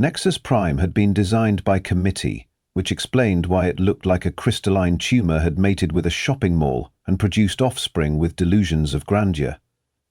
Nexus Prime had been designed by committee, which explained why it looked like a crystalline tumor had mated with a shopping mall and produced offspring with delusions of grandeur.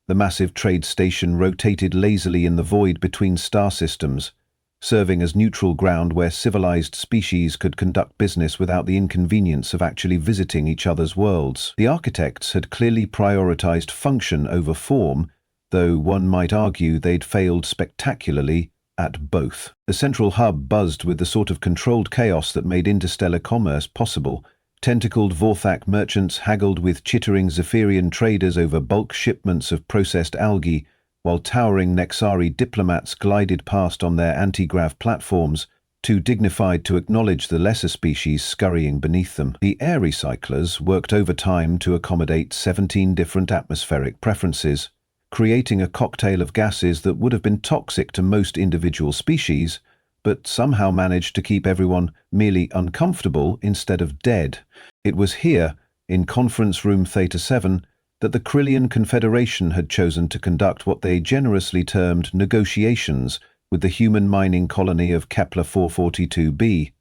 The massive trade station rotated lazily in the void between star systems, serving as neutral ground where civilized species could conduct business without the inconvenience of actually visiting each other's worlds. The architects had clearly prioritized function over form, though one might argue they'd failed spectacularly at both. The central hub buzzed with the sort of controlled chaos that made interstellar commerce possible. Tentacled Vorthak merchants haggled with chittering Zephyrian traders over bulk shipments of processed algae, while towering Nexari diplomats glided past on their anti-grav platforms, too dignified to acknowledge the lesser species scurrying beneath them. The air recyclers worked overtime to accommodate 17 different atmospheric preferences, creating a cocktail of gases that would have been toxic to most individual species, but somehow managed to keep everyone merely uncomfortable instead of dead. It was here, in Conference Room Theta 7, that the Krillian Confederation had chosen to conduct what they generously termed negotiations with the human mining colony of Kepler 442b.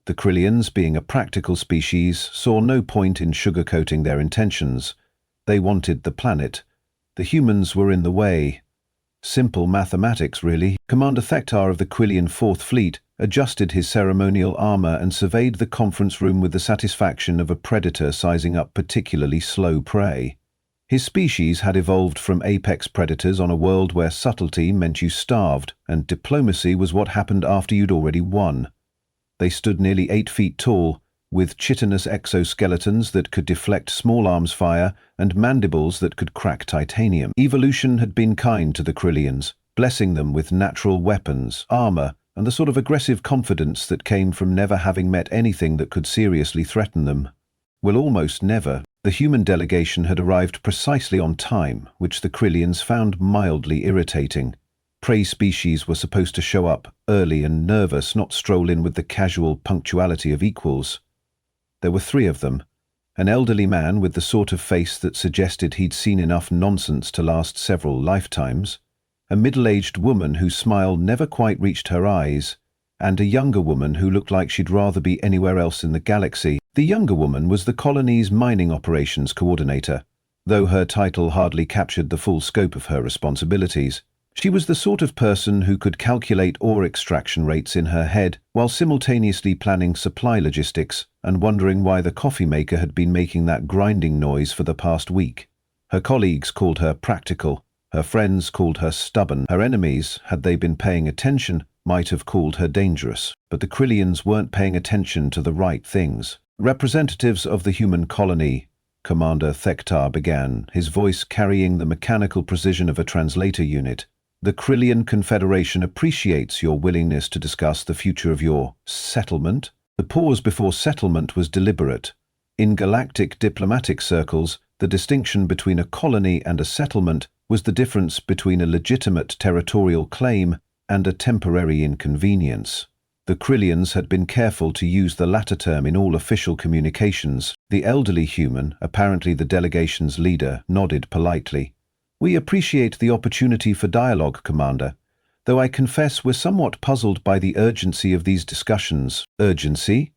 The Krillians, being a practical species, saw no point in sugarcoating their intentions. They wanted the planet. The humans were in the way. Simple mathematics, really. Commander Thektar of the Quillian Fourth Fleet adjusted his ceremonial armor and surveyed the conference room with the satisfaction of a predator sizing up particularly slow prey. His species had evolved from apex predators on a world where subtlety meant you starved, and diplomacy was what happened after you'd already won. They stood nearly 8 feet tall, with chitinous exoskeletons that could deflect small arms fire and mandibles that could crack titanium. Evolution had been kind to the Krillians, blessing them with natural weapons, armor, and the sort of aggressive confidence that came from never having met anything that could seriously threaten them. Well, almost never. The human delegation had arrived precisely on time, which the Krillians found mildly irritating. Prey species were supposed to show up early and nervous, not stroll in with the casual punctuality of equals. There were 3 of them. An elderly man with the sort of face that suggested he'd seen enough nonsense to last several lifetimes, a middle-aged woman whose smile never quite reached her eyes, and a younger woman who looked like she'd rather be anywhere else in the galaxy. The younger woman was the colony's mining operations coordinator, though her title hardly captured the full scope of her responsibilities. She was the sort of person who could calculate ore extraction rates in her head while simultaneously planning supply logistics and wondering why the coffee maker had been making that grinding noise for the past week. Her colleagues called her practical, her friends called her stubborn, her enemies, had they been paying attention, might have called her dangerous. But the Krillians weren't paying attention to the right things. Representatives of the human colony, Commander Thektar began, his voice carrying the mechanical precision of a translator unit. The Krillian Confederation appreciates your willingness to discuss the future of your settlement. The pause before settlement was deliberate. In galactic diplomatic circles, the distinction between a colony and a settlement was the difference between a legitimate territorial claim and a temporary inconvenience. The Krillians had been careful to use the latter term in all official communications. The elderly human, apparently the delegation's leader, nodded politely. We appreciate the opportunity for dialogue, Commander, though I confess we're somewhat puzzled by the urgency of these discussions. Urgency?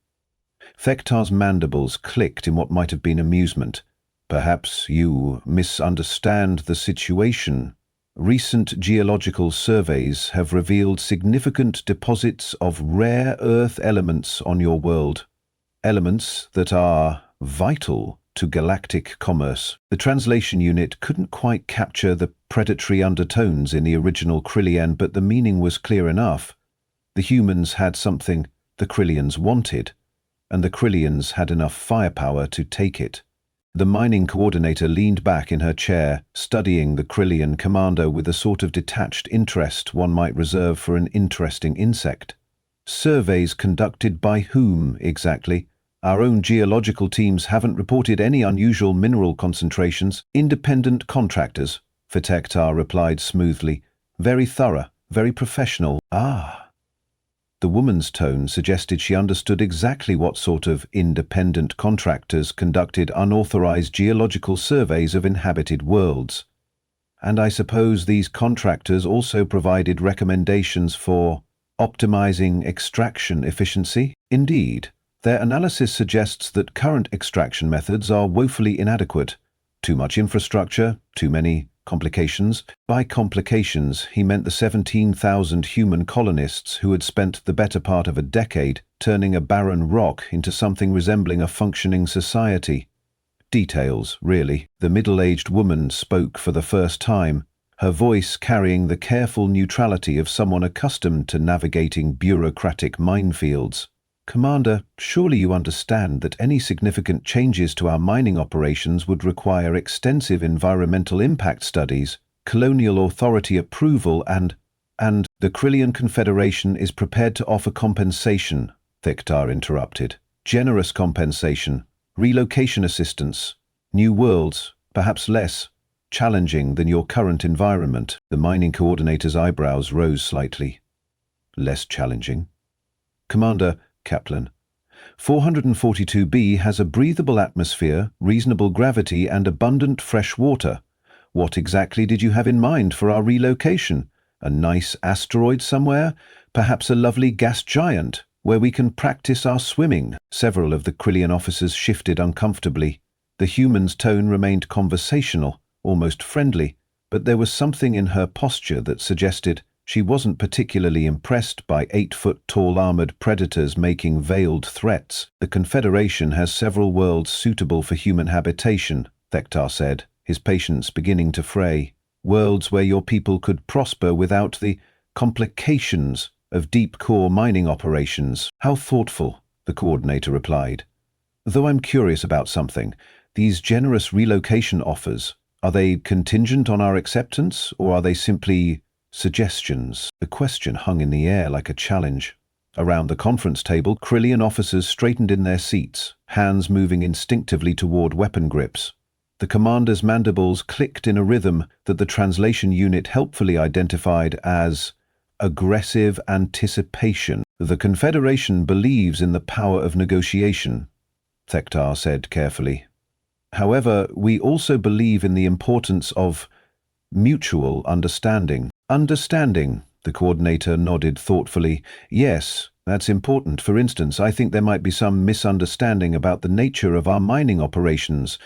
Thektar's mandibles clicked in what might have been amusement. Perhaps you misunderstand the situation. Recent geological surveys have revealed significant deposits of rare earth elements on your world. Elements that are vital to galactic commerce. The translation unit couldn't quite capture the predatory undertones in the original Krillian, but the meaning was clear enough. The humans had something the Krillians wanted, and the Krillians had enough firepower to take it. The mining coordinator leaned back in her chair, studying the Krillian commander with a sort of detached interest one might reserve for an interesting insect. Surveys conducted by whom, exactly? Our own geological teams haven't reported any unusual mineral concentrations. Independent contractors, Thektar replied smoothly. Very thorough, very professional. Ah. The woman's tone suggested she understood exactly what sort of independent contractors conducted unauthorized geological surveys of inhabited worlds. And I suppose these contractors also provided recommendations for Optimizing extraction efficiency? Indeed. Their analysis suggests that current extraction methods are woefully inadequate. Too much infrastructure, too many complications. By complications, he meant the 17,000 human colonists who had spent the better part of a decade turning a barren rock into something resembling a functioning society. Details, really. The middle-aged woman spoke for the first time, her voice carrying the careful neutrality of someone accustomed to navigating bureaucratic minefields. Commander, surely you understand that any significant changes to our mining operations would require extensive environmental impact studies, colonial authority approval and the Krillian Confederation is prepared to offer compensation, Thektar interrupted. Generous compensation, relocation assistance, new worlds, perhaps less challenging than your current environment. The mining coordinator's eyebrows rose slightly. Less challenging? Commander, Kaplan, 442b has a breathable atmosphere, reasonable gravity, and abundant fresh water. What exactly did you have in mind for our relocation? A nice asteroid somewhere? Perhaps a lovely gas giant, where we can practice our swimming? Several of the Krillian officers shifted uncomfortably. The human's tone remained conversational, almost friendly, but there was something in her posture that suggested she wasn't particularly impressed by 8-foot-tall armored predators making veiled threats. The Confederation has several worlds suitable for human habitation, Thektar said, his patience beginning to fray. Worlds where your people could prosper without the complications of deep-core mining operations. How thoughtful, the coordinator replied. Though I'm curious about something, these generous relocation offers, are they contingent on our acceptance, or are they simply suggestions? The question hung in the air like a challenge. Around the conference table, Krillian officers straightened in their seats, hands moving instinctively toward weapon grips. The commander's mandibles clicked in a rhythm that the translation unit helpfully identified as aggressive anticipation. The Confederation believes in the power of negotiation, Thektar said carefully. However, we also believe in the importance of mutual understanding. Understanding, the coordinator nodded thoughtfully. Yes, that's important. For instance, I think there might be some misunderstanding about the nature of our mining operations.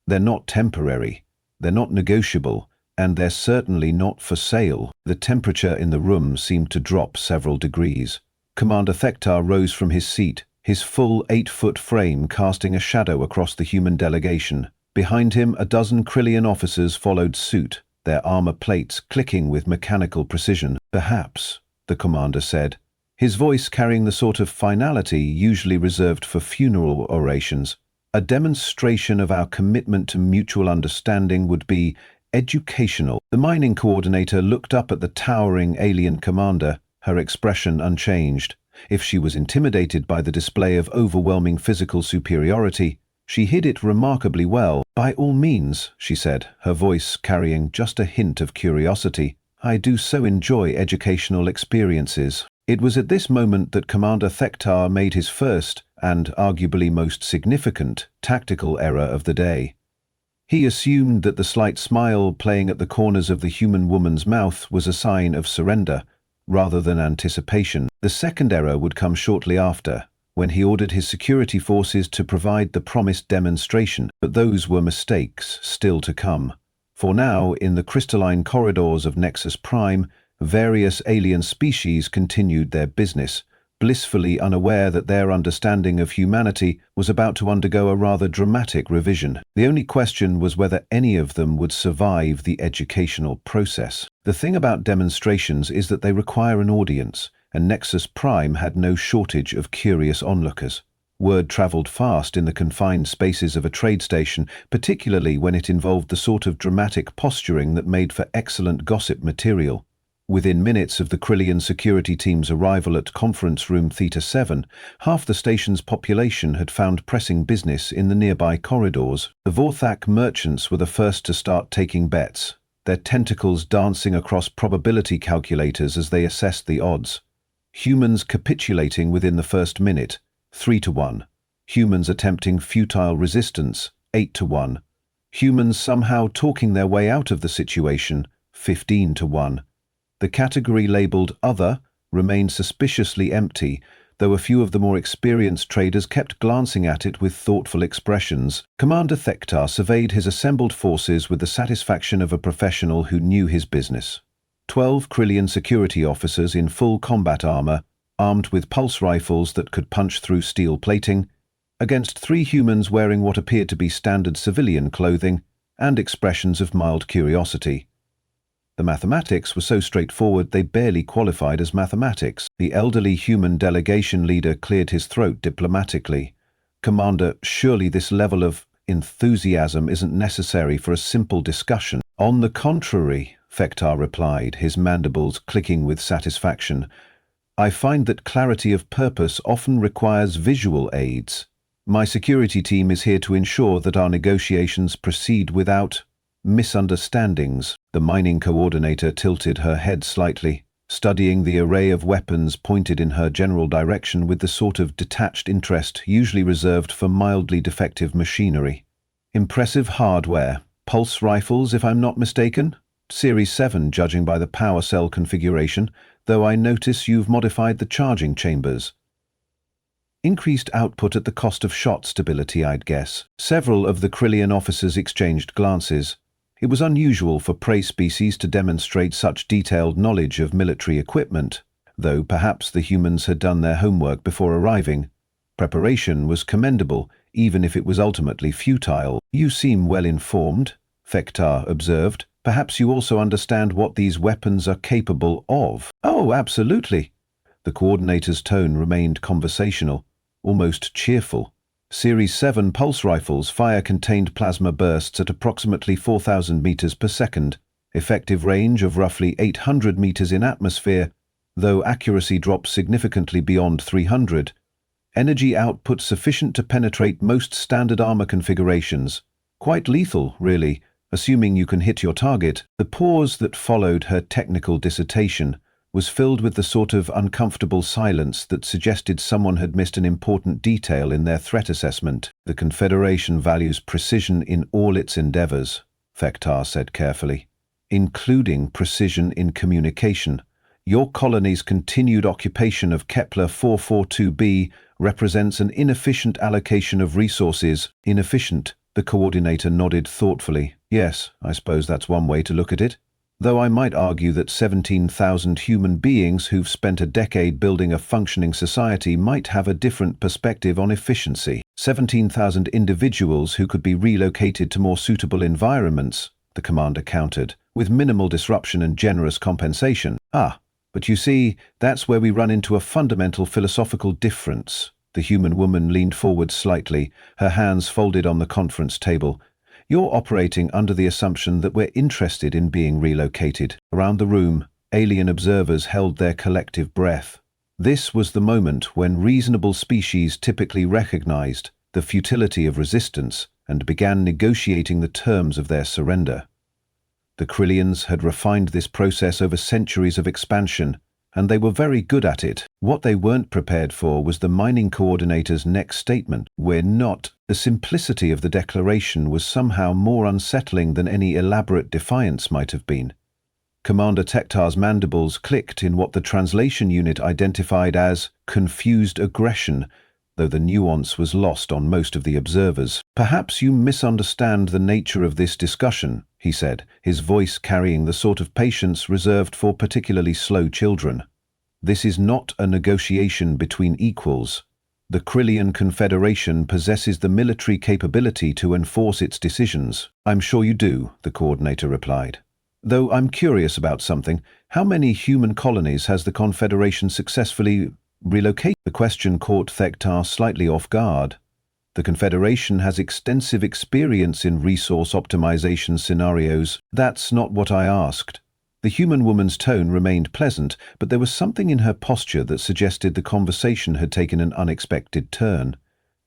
They're not temporary, they're not negotiable, and they're certainly not for sale. The temperature in the room seemed to drop several degrees. Commander Thektar rose from his seat, his full 8-foot frame casting a shadow across the human delegation. Behind him, a dozen Krillian officers followed suit, their armor plates clicking with mechanical precision. Perhaps, the commander said, his voice carrying the sort of finality usually reserved for funeral orations, a demonstration of our commitment to mutual understanding would be educational. The mining coordinator looked up at the towering alien commander, her expression unchanged. If she was intimidated by the display of overwhelming physical superiority, she hid it remarkably well. By all means, she said, her voice carrying just a hint of curiosity. I do so enjoy educational experiences. It was at this moment that Commander Thektar made his first, and arguably most significant, tactical error of the day. He assumed that the slight smile playing at the corners of the human woman's mouth was a sign of surrender, rather than anticipation. The second error would come shortly after, when he ordered his security forces to provide the promised demonstration, but those were mistakes still to come. For now, in the crystalline corridors of Nexus Prime, various alien species continued their business, blissfully unaware that their understanding of humanity was about to undergo a rather dramatic revision. The only question was whether any of them would survive the educational process. The thing about demonstrations is that they require an audience, and Nexus Prime had no shortage of curious onlookers. Word traveled fast in the confined spaces of a trade station, particularly when it involved the sort of dramatic posturing that made for excellent gossip material. Within minutes of the Krillian security team's arrival at conference room Theta 7, half the station's population had found pressing business in the nearby corridors. The Vorthak merchants were the first to start taking bets, their tentacles dancing across probability calculators as they assessed the odds. Humans capitulating within the first minute, 3-1. Humans attempting futile resistance, 8-1. Humans somehow talking their way out of the situation, 15-1. The category labeled Other remained suspiciously empty, though a few of the more experienced traders kept glancing at it with thoughtful expressions. Commander Thektar surveyed his assembled forces with the satisfaction of a professional who knew his business. 12 Krillian security officers in full combat armor, armed with pulse rifles that could punch through steel plating, against 3 humans wearing what appeared to be standard civilian clothing and expressions of mild curiosity. The mathematics were so straightforward they barely qualified as mathematics. The elderly human delegation leader cleared his throat diplomatically. "Commander, surely this level of enthusiasm isn't necessary for a simple discussion." "On the contrary," Thektar replied, his mandibles clicking with satisfaction, "I find that clarity of purpose often requires visual aids. My security team is here to ensure that our negotiations proceed without misunderstandings." The mining coordinator tilted her head slightly, studying the array of weapons pointed in her general direction with the sort of detached interest usually reserved for mildly defective machinery. "Impressive hardware. Pulse rifles, if I'm not mistaken? Series 7, judging by the power cell configuration, though I notice you've modified the charging chambers. Increased output at the cost of shot stability, I'd guess." Several of the Krillian officers exchanged glances. It was unusual for prey species to demonstrate such detailed knowledge of military equipment, though perhaps the humans had done their homework before arriving. Preparation was commendable, even if it was ultimately futile. "You seem well informed," Thektar observed. "Perhaps you also understand what these weapons are capable of." "Oh, absolutely." The coordinator's tone remained conversational, almost cheerful. Series 7 pulse rifles fire contained plasma bursts at approximately 4,000 meters per second, effective range of roughly 800 meters in atmosphere, though accuracy drops significantly beyond 300. Energy output sufficient to penetrate most standard armor configurations. Quite lethal, really, assuming you can hit your target. The pause that followed her technical dissertation was filled with the sort of uncomfortable silence that suggested someone had missed an important detail in their threat assessment. "The Confederation values precision in all its endeavors," Thektar said carefully, "including precision in communication. Your colony's continued occupation of Kepler 442b represents an inefficient allocation of resources." "Inefficient?" The coordinator nodded thoughtfully. "Yes, I suppose that's one way to look at it. Though I might argue that 17,000 human beings who've spent a decade building a functioning society might have a different perspective on efficiency. 17,000 individuals who could be relocated to more suitable environments," the commander countered, "with minimal disruption and generous compensation." "Ah, but you see, that's where we run into a fundamental philosophical difference." The human woman leaned forward slightly, her hands folded on the conference table. "You're operating under the assumption that we're interested in being relocated." Around the room, alien observers held their collective breath. This was the moment when reasonable species typically recognized the futility of resistance and began negotiating the terms of their surrender. The Krillians had refined this process over centuries of expansion, and they were very good at it. What they weren't prepared for was the mining coordinator's next statement: "We're not." The simplicity of the declaration was somehow more unsettling than any elaborate defiance might have been. Commander Thektar's mandibles clicked in what the translation unit identified as confused aggression, though the nuance was lost on most of the observers. "Perhaps you misunderstand the nature of this discussion," he said, his voice carrying the sort of patience reserved for particularly slow children. "This is not a negotiation between equals. The Krillian Confederation possesses the military capability to enforce its decisions." "I'm sure you do," the coordinator replied. "Though I'm curious about something. How many human colonies has the Confederation successfully relocated?" The question caught Thektar slightly off guard. "The Confederation has extensive experience in resource optimization scenarios." "That's not what I asked." The human woman's tone remained pleasant, but there was something in her posture that suggested the conversation had taken an unexpected turn.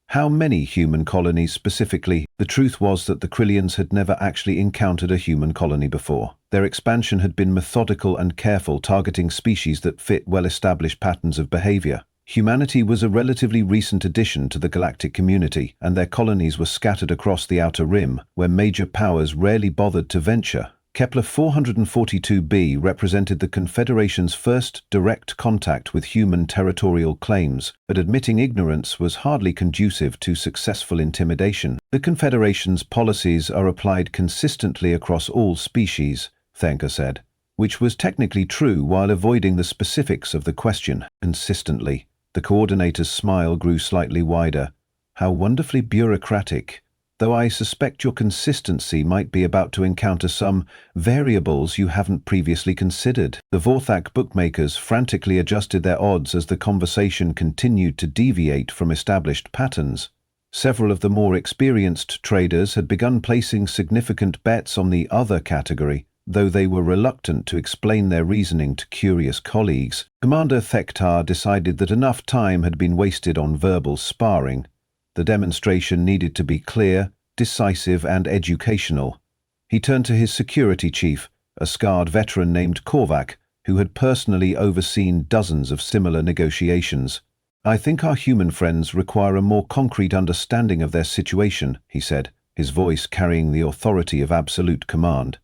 "How many human colonies specifically?" The truth was that the Krillians had never actually encountered a human colony before. Their expansion had been methodical and careful, targeting species that fit well-established patterns of behavior. Humanity was a relatively recent addition to the galactic community, and their colonies were scattered across the outer rim, where major powers rarely bothered to venture. Kepler 442b represented the Confederation's first direct contact with human territorial claims, but admitting ignorance was hardly conducive to successful intimidation. The Confederation's policies are applied consistently across all species, Thenker said, which was technically true while avoiding the specifics of the question. Consistently. The coordinator's smile grew slightly wider. How wonderfully bureaucratic. Though I suspect your consistency might be about to encounter some variables you haven't previously considered. The Vorthak bookmakers frantically adjusted their odds as the conversation continued to deviate from established patterns. Several of the more experienced traders had begun placing significant bets on the other category, though they were reluctant to explain their reasoning to curious colleagues. Commander Thektar decided that enough time had been wasted on verbal sparring. The demonstration needed to be clear, decisive, and educational. He turned to his security chief, a scarred veteran named Korvac, who had personally overseen dozens of similar negotiations. I think our human friends require a more concrete understanding of their situation, he said, his voice carrying the authority of absolute command.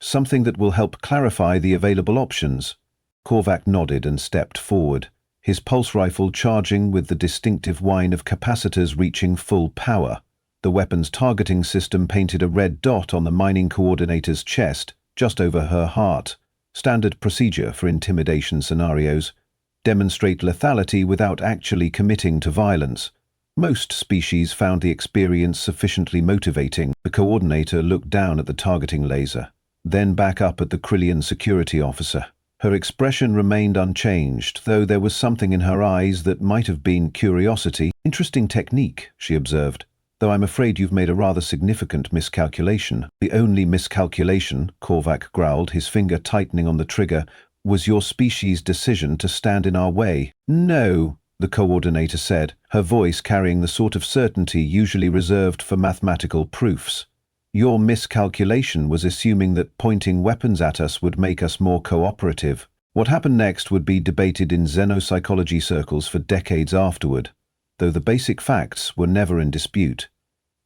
Something that will help clarify the available options. Korvac nodded and stepped forward, his pulse rifle charging with the distinctive whine of capacitors reaching full power. The weapon's targeting system painted a red dot on the mining coordinator's chest, just over her heart. Standard procedure for intimidation scenarios. Demonstrate lethality without actually committing to violence. Most species found the experience sufficiently motivating. The coordinator looked down at the targeting laser, then back up at the Krillian security officer. Her expression remained unchanged, though there was something in her eyes that might have been curiosity. Interesting technique, she observed, though I'm afraid you've made a rather significant miscalculation. The only miscalculation, Korvac growled, his finger tightening on the trigger, was your species' decision to stand in our way. No, the coordinator said, her voice carrying the sort of certainty usually reserved for mathematical proofs. Your miscalculation was assuming that pointing weapons at us would make us more cooperative. What happened next would be debated in xenopsychology circles for decades afterward, though the basic facts were never in dispute.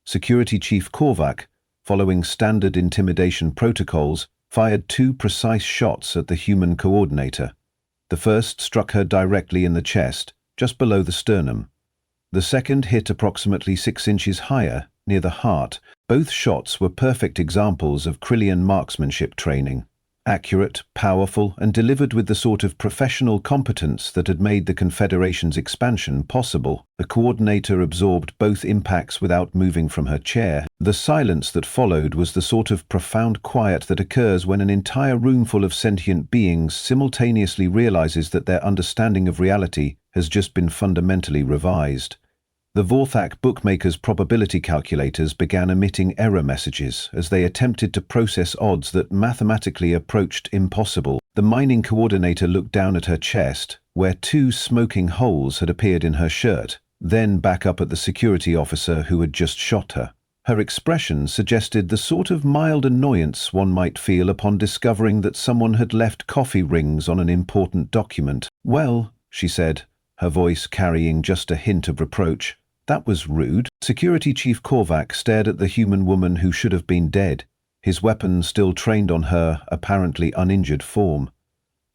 Security Chief Korvac, following standard intimidation protocols, fired 2 precise shots at the human coordinator. The first struck her directly in the chest, just below the sternum. The second hit approximately 6 inches higher, near the heart. Both shots were perfect examples of Krillian marksmanship training. Accurate, powerful, and delivered with the sort of professional competence that had made the Confederation's expansion possible. The coordinator absorbed both impacts without moving from her chair. The silence that followed was the sort of profound quiet that occurs when an entire room full of sentient beings simultaneously realizes that their understanding of reality has just been fundamentally revised. The Vorthak bookmakers' probability calculators began emitting error messages as they attempted to process odds that mathematically approached impossible. The mining coordinator looked down at her chest, where 2 smoking holes had appeared in her shirt, then back up at the security officer who had just shot her. Her expression suggested the sort of mild annoyance one might feel upon discovering that someone had left coffee rings on an important document. Well, she said, her voice carrying just a hint of reproach. That was rude. Security Chief Korvac stared at the human woman who should have been dead, his weapon still trained on her apparently uninjured form.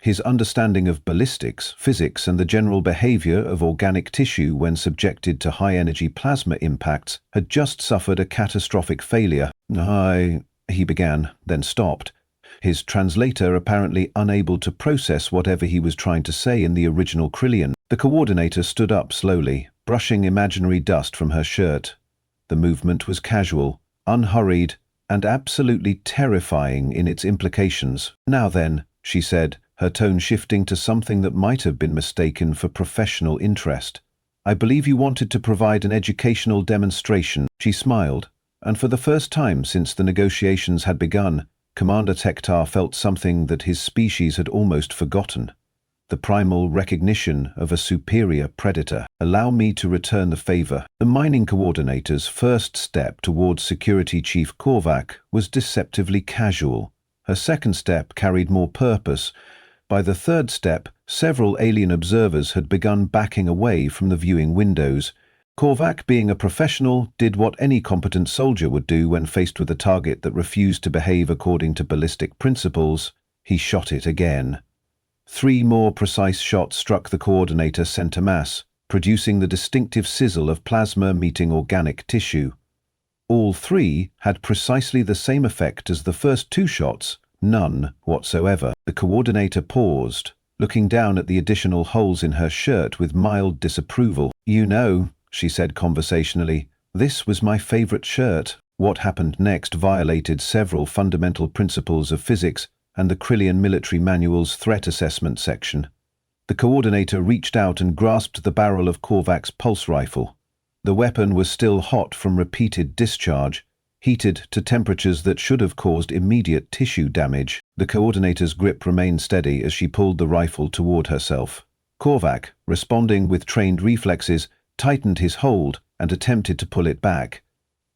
His understanding of ballistics, physics, and the general behavior of organic tissue when subjected to high-energy plasma impacts had just suffered a catastrophic failure. He began, then stopped, his translator apparently unable to process whatever he was trying to say in the original Krillian. The coordinator stood up slowly, brushing imaginary dust from her shirt. The movement was casual, unhurried, and absolutely terrifying in its implications. Now then, she said, her tone shifting to something that might have been mistaken for professional interest. I believe you wanted to provide an educational demonstration. She smiled, and for the first time since the negotiations had begun, Commander Thektar felt something that his species had almost forgotten. The primal recognition of a superior predator. Allow me to return the favor. The mining coordinator's first step towards Security Chief Korvac was deceptively casual. Her second step carried more purpose. By the third step, several alien observers had begun backing away from the viewing windows, Korvac, being a professional, did what any competent soldier would do when faced with a target that refused to behave according to ballistic principles. He shot it again. 3 more precise shots struck the coordinator center mass, producing the distinctive sizzle of plasma meeting organic tissue. All 3 had precisely the same effect as the first 2 shots, none whatsoever. The coordinator paused, looking down at the additional holes in her shirt with mild disapproval. "You know," she said conversationally, "this was my favorite shirt." What happened next violated several fundamental principles of physics and the Krillian military manual's threat assessment section. The coordinator reached out and grasped the barrel of Korvac's pulse rifle. The weapon was still hot from repeated discharge, heated to temperatures that should have caused immediate tissue damage. The coordinator's grip remained steady as she pulled the rifle toward herself. Korvac, responding with trained reflexes, tightened his hold and attempted to pull it back.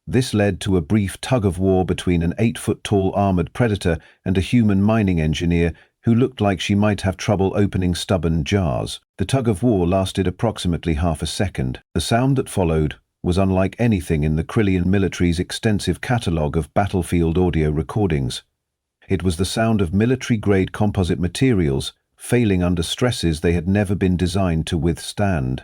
This led to a brief tug-of-war between an 8-foot-tall armored predator and a human mining engineer who looked like she might have trouble opening stubborn jars. The tug-of-war lasted approximately half a second. The sound that followed was unlike anything in the Krillian military's extensive catalogue of battlefield audio recordings. It was the sound of military-grade composite materials failing under stresses they had never been designed to withstand.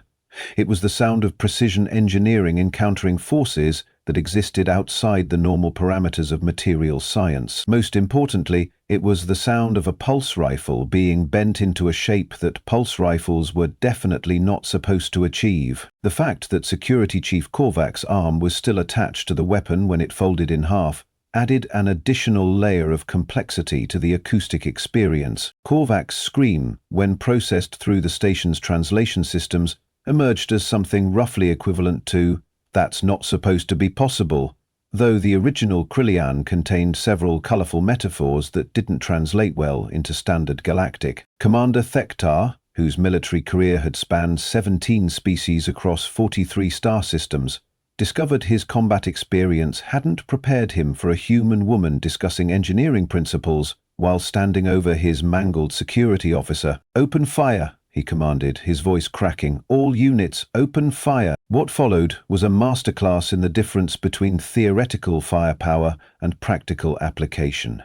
It was the sound of precision engineering encountering forces that existed outside the normal parameters of material science. Most importantly, it was the sound of a pulse rifle being bent into a shape that pulse rifles were definitely not supposed to achieve. The fact that Security Chief Korvac's arm was still attached to the weapon when it folded in half added an additional layer of complexity to the acoustic experience. Korvac's scream, when processed through the station's translation systems, emerged as something roughly equivalent to, "That's not supposed to be possible," though the original Krillian contained several colorful metaphors that didn't translate well into standard galactic. Commander Thektar, whose military career had spanned 17 species across 43 star systems, discovered his combat experience hadn't prepared him for a human woman discussing engineering principles while standing over his mangled security officer. "Open fire," he commanded, his voice cracking. "All units, open fire." What followed was a masterclass in the difference between theoretical firepower and practical application.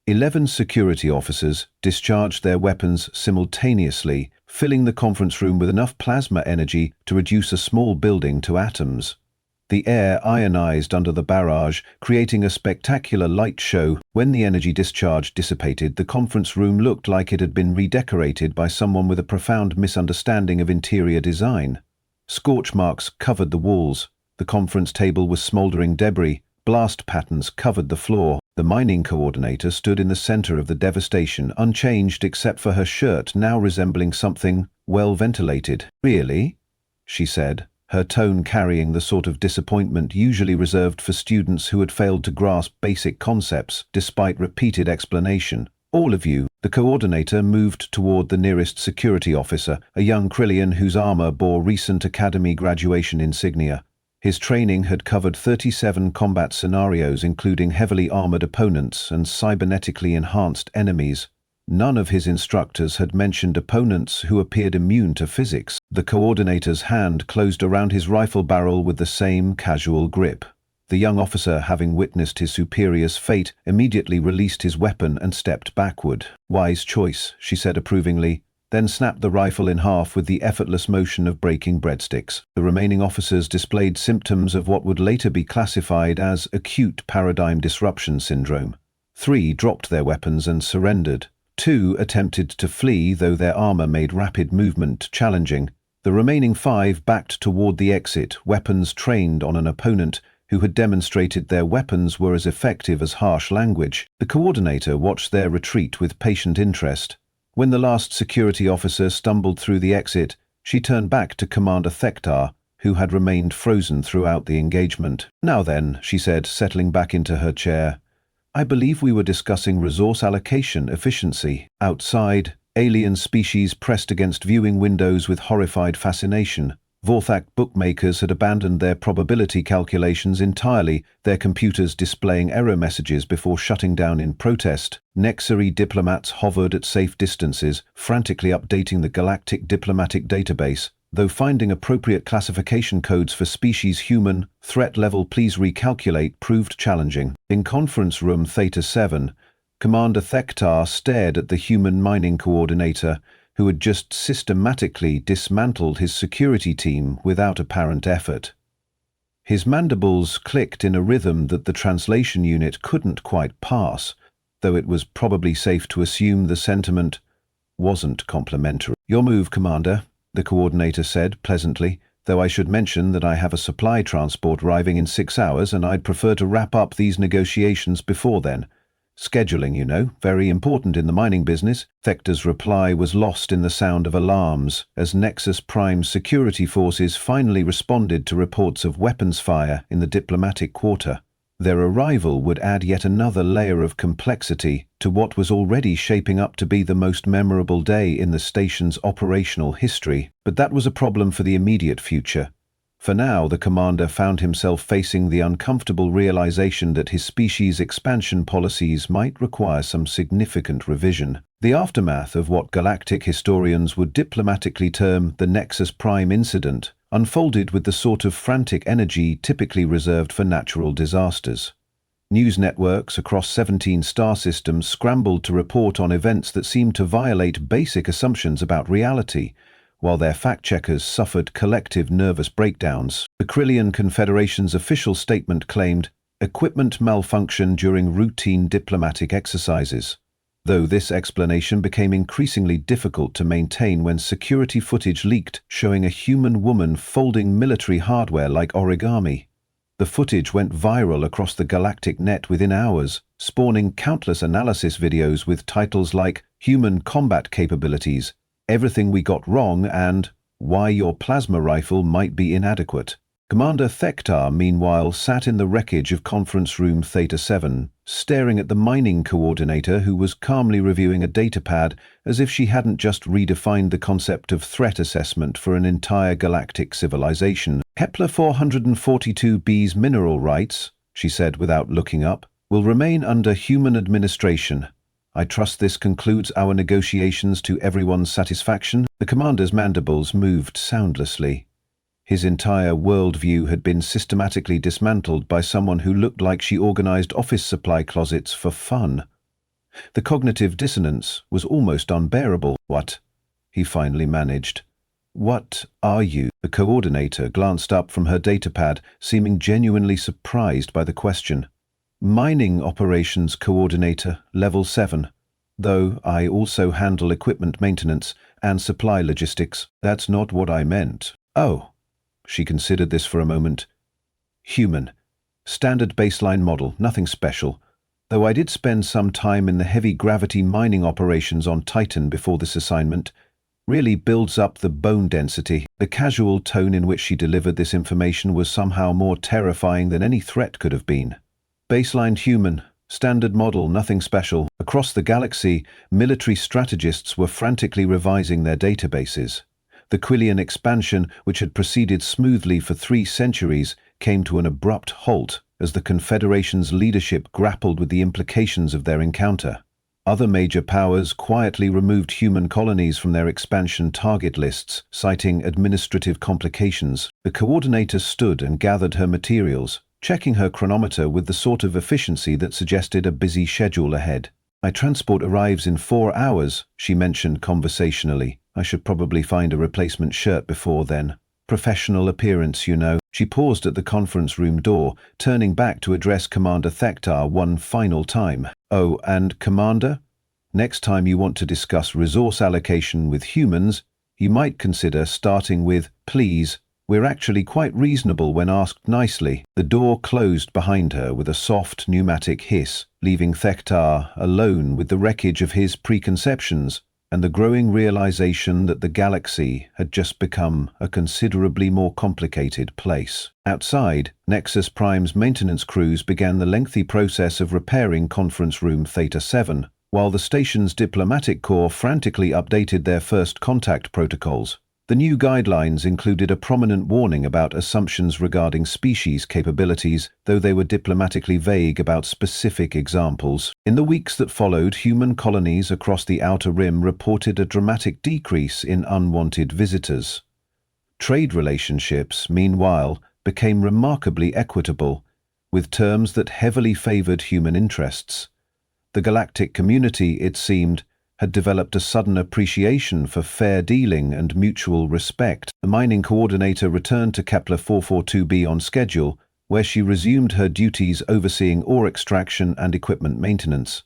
11 security officers discharged their weapons simultaneously, filling the conference room with enough plasma energy to reduce a small building to atoms. The air ionized under the barrage, creating a spectacular light show. When the energy discharge dissipated, the conference room looked like it had been redecorated by someone with a profound misunderstanding of interior design. Scorch marks covered the walls, the conference table was smoldering debris, blast patterns covered the floor. The mining coordinator stood in the center of the devastation, unchanged except for her shirt now resembling something well ventilated. "Really?" she said, her tone carrying the sort of disappointment usually reserved for students who had failed to grasp basic concepts despite repeated explanation. "All of you." The coordinator moved toward the nearest security officer, a young Krillian whose armor bore recent academy graduation insignia. His training had covered 37 combat scenarios including heavily armored opponents and cybernetically enhanced enemies. None of his instructors had mentioned opponents who appeared immune to physics. The coordinator's hand closed around his rifle barrel with the same casual grip. The young officer, having witnessed his superior's fate, immediately released his weapon and stepped backward. "Wise choice," she said approvingly, then snapped the rifle in half with the effortless motion of breaking breadsticks. The remaining officers displayed symptoms of what would later be classified as acute paradigm disruption syndrome. 3 dropped their weapons and surrendered. 2 attempted to flee, though their armor made rapid movement challenging. The remaining 5 backed toward the exit, weapons trained on an opponent who had demonstrated their weapons were as effective as harsh language. The coordinator watched their retreat with patient interest. When the last security officer stumbled through the exit, she turned back to Commander Thektar, who had remained frozen throughout the engagement. "Now then," she said, settling back into her chair, "I believe we were discussing resource allocation efficiency." Outside, alien species pressed against viewing windows with horrified fascination. Vorthak bookmakers had abandoned their probability calculations entirely, their computers displaying error messages before shutting down in protest. Nexari diplomats hovered at safe distances, frantically updating the galactic diplomatic database. though finding appropriate classification codes for species human, threat level please recalculate proved challenging. In conference room Theta 7, Commander Thektar stared at the human mining coordinator, who had just systematically dismantled his security team without apparent effort. His mandibles clicked in a rhythm that the translation unit couldn't quite pass, though it was probably safe to assume the sentiment wasn't complimentary. "Your move, Commander," the coordinator said pleasantly, "though I should mention that I have a supply transport arriving in 6 hours and I'd prefer to wrap up these negotiations before then. Scheduling, you know, very important in the mining business." Thektar's reply was lost in the sound of alarms as Nexus Prime's security forces finally responded to reports of weapons fire in the diplomatic quarter. Their arrival would add yet another layer of complexity to what was already shaping up to be the most memorable day in the station's operational history, but that was a problem for the immediate future. For now, the commander found himself facing the uncomfortable realization that his species' expansion policies might require some significant revision. The aftermath of what galactic historians would diplomatically term the Nexus Prime incident unfolded with the sort of frantic energy typically reserved for natural disasters. News networks across 17 star systems scrambled to report on events that seemed to violate basic assumptions about reality, while their fact-checkers suffered collective nervous breakdowns. The Krillian Confederation's official statement claimed equipment malfunction during routine diplomatic exercises, though this explanation became increasingly difficult to maintain when security footage leaked showing a human woman folding military hardware like origami. The footage went viral across the galactic net within hours, spawning countless analysis videos with titles like "Human Combat Capabilities," "Everything We Got Wrong," and "Why Your Plasma Rifle Might Be Inadequate." Commander Thektar, meanwhile, sat in the wreckage of conference room Theta 7, staring at the mining coordinator who was calmly reviewing a datapad as if she hadn't just redefined the concept of threat assessment for an entire galactic civilization. "Kepler 442b's mineral rights," she said without looking up, "will remain under human administration. I trust this concludes our negotiations to everyone's satisfaction." The commander's mandibles moved soundlessly. His entire worldview had been systematically dismantled by someone who looked like she organized office supply closets for fun. The cognitive dissonance was almost unbearable. "What?" he finally managed. "What are you?" The coordinator glanced up from her datapad, seeming genuinely surprised by the question. "Mining Operations Coordinator, Level 7. Though I also handle equipment maintenance and supply logistics." "That's not what I meant." "Oh." She considered this for a moment. "Human. Standard baseline model, nothing special. Though I did spend some time in the heavy gravity mining operations on Titan before this assignment. Really builds up the bone density." The casual tone in which she delivered this information was somehow more terrifying than any threat could have been. "Baseline human. Standard model, nothing special." Across the galaxy, military strategists were frantically revising their databases. The Quillian expansion, which had proceeded smoothly for 3 centuries, came to an abrupt halt as the Confederation's leadership grappled with the implications of their encounter. Other major powers quietly removed human colonies from their expansion target lists, citing administrative complications. The coordinator stood and gathered her materials, checking her chronometer with the sort of efficiency that suggested a busy schedule ahead. "My transport arrives in 4 hours, she mentioned conversationally. "I should probably find a replacement shirt before then. Professional appearance, you know." She paused at the conference room door, turning back to address Commander Thektar one final time. "Oh, and Commander, next time you want to discuss resource allocation with humans, you might consider starting with, 'Please.' We're actually quite reasonable when asked nicely." The door closed behind her with a soft pneumatic hiss, leaving Thektar alone with the wreckage of his preconceptions and the growing realization that the galaxy had just become a considerably more complicated place. Outside, Nexus Prime's maintenance crews began the lengthy process of repairing conference room Theta 7, while the station's diplomatic corps frantically updated their first contact protocols. The new guidelines included a prominent warning about assumptions regarding species capabilities, though they were diplomatically vague about specific examples. In the weeks that followed, human colonies across the Outer Rim reported a dramatic decrease in unwanted visitors. Trade relationships, meanwhile, became remarkably equitable, with terms that heavily favored human interests. The galactic community, it seemed, had developed a sudden appreciation for fair dealing and mutual respect. The mining coordinator returned to Kepler 442b on schedule, where she resumed her duties overseeing ore extraction and equipment maintenance.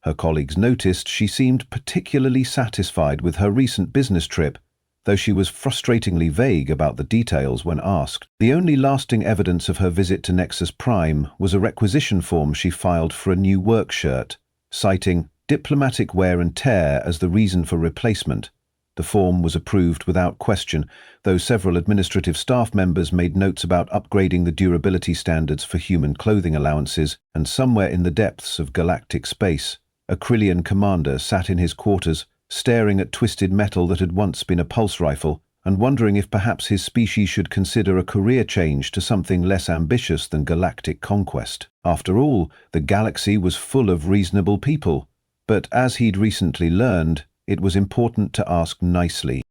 Her colleagues noticed she seemed particularly satisfied with her recent business trip, though she was frustratingly vague about the details when asked. The only lasting evidence of her visit to Nexus Prime was a requisition form she filed for a new work shirt, citing diplomatic wear and tear as the reason for replacement. The form was approved without question, though several administrative staff members made notes about upgrading the durability standards for human clothing allowances, and somewhere in the depths of galactic space, a Krillian commander sat in his quarters, staring at twisted metal that had once been a pulse rifle, and wondering if perhaps his species should consider a career change to something less ambitious than galactic conquest. After all, the galaxy was full of reasonable people, but as he'd recently learned, it was important to ask nicely.